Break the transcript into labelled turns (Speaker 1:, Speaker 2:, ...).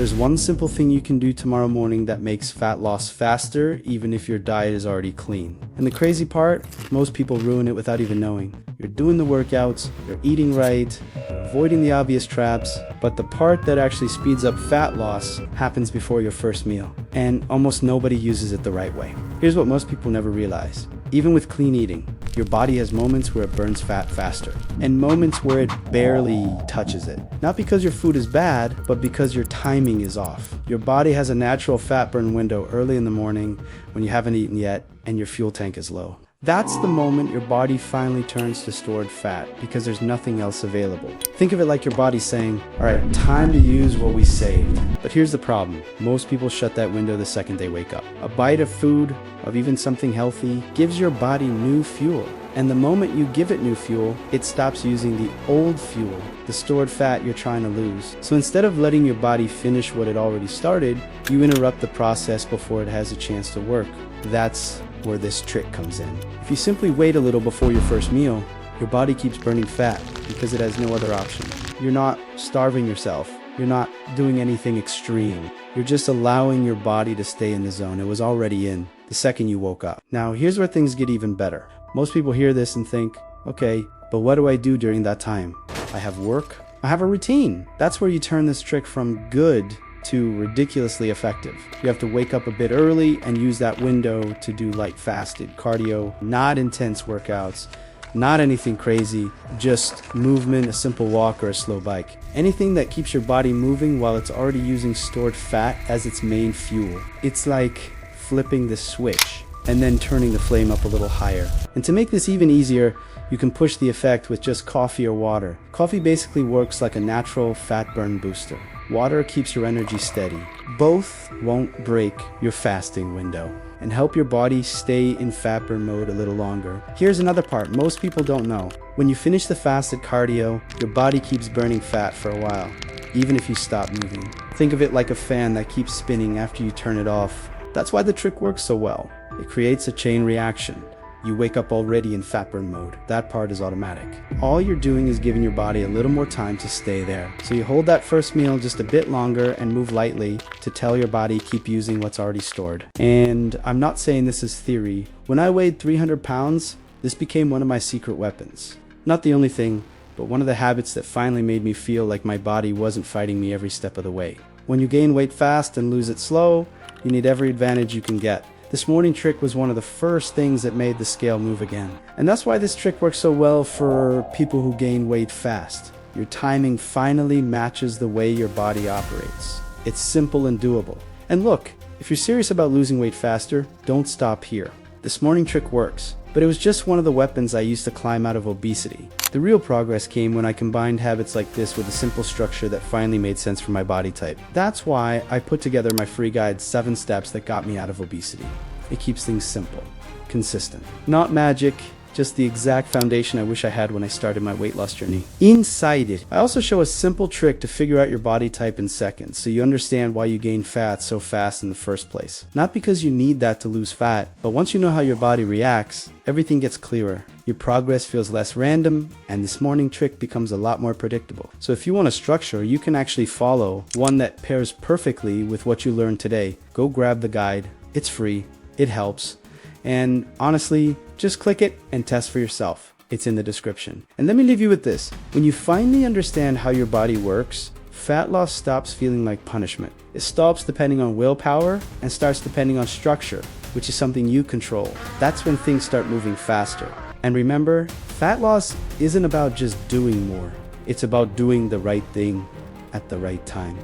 Speaker 1: There's one simple thing you can do tomorrow morning that makes fat loss faster, even if your diet is already clean. And the crazy part, most people ruin it without even knowing. You're doing the workouts, you're eating right, avoiding the obvious traps, but the part that actually speeds up fat loss happens before your first meal. And almost nobody uses it the right way. Here's what most people never realize. Even with clean eating, your body has moments where it burns fat faster, and moments where it barely touches it. Not because your food is bad, but because your timing is off. Your body has a natural fat burn window early in the morning when you haven't eaten yet and your fuel tank is low. That's the moment your body finally turns to stored fat because there's nothing else available. Think of it like your body saying, all right, time to use what we saved. But here's the problem. Most people shut that window the second they wake up. A bite of food, of even something healthy, gives your body new fuel. And the moment you give it new fuel, it stops using the old fuel, the stored fat you're trying to lose. So instead of letting your body finish what it already started, you interrupt the process before it has a chance to work. That's where this trick comes in. If you simply wait a little before your first meal, your body keeps burning fat because it has no other option. You're not starving yourself. You're not doing anything extreme. You're just allowing your body to stay in the zone it was already in the second you woke up. Now, here's where things get even better. Most people hear this and think, okay, but what do I do during that time? I have work. I have a routine. That's where you turn this trick from good to ridiculously effective. You have to wake up a bit early and use that window to do light fasted cardio, not intense workouts, not anything crazy, just movement, a simple walk or a slow bike. Anything that keeps your body moving while it's already using stored fat as its main fuel. It's like flipping the switch and then turning the flame up a little higher. And to make this even easier, you can push the effect with just coffee or water. Coffee basically works like a natural fat burn booster. Water keeps your energy steady. Both won't break your fasting window and help your body stay in fat burn mode a little longer. Here's another part most people don't know. When you finish the fasted cardio, your body keeps burning fat for a while, even if you stop moving. Think of it like a fan that keeps spinning after you turn it off. That's why the trick works so well. It creates a chain reaction. You wake up already in fat burn mode. That part is automatic. All you're doing is giving your body a little more time to stay there. So you hold that first meal just a bit longer and move lightly to tell your body keep using what's already stored. And I'm not saying this is theory. When I weighed 300 pounds, this became one of my secret weapons. Not the only thing, but one of the habits that finally made me feel like my body wasn't fighting me every step of the way. When you gain weight fast and lose it slow, you need every advantage you can get. This morning trick was one of the first things that made the scale move again. And that's why this trick works so well for people who gain weight fast. Your timing finally matches the way your body operates. It's simple and doable. And look, if you're serious about losing weight faster, don't stop here. This morning trick works, but it was just one of the weapons I used to climb out of obesity. The real progress came when I combined habits like this with a simple structure that finally made sense for my body type. That's why I put together my free guide, 7 steps that got me out of obesity. It keeps things simple, consistent. Not magic, just the exact foundation I wish I had when I started my weight loss journey. Inside it, I also show a simple trick to figure out your body type in seconds, so you understand why you gain fat so fast in the first place. Not because you need that to lose fat, but once you know how your body reacts, everything gets clearer. Your progress feels less random, and this morning trick becomes a lot more predictable. So if you want a structure, you can actually follow one that pairs perfectly with what you learned today. Go grab the guide. It's free. It helps. And honestly, just click it and test for yourself. It's in the description. And let me leave you with this. When you finally understand how your body works, fat loss stops feeling like punishment. It stops depending on willpower and starts depending on structure, which is something you control. That's when things start moving faster. And remember, fat loss isn't about just doing more. It's about doing the right thing at the right time.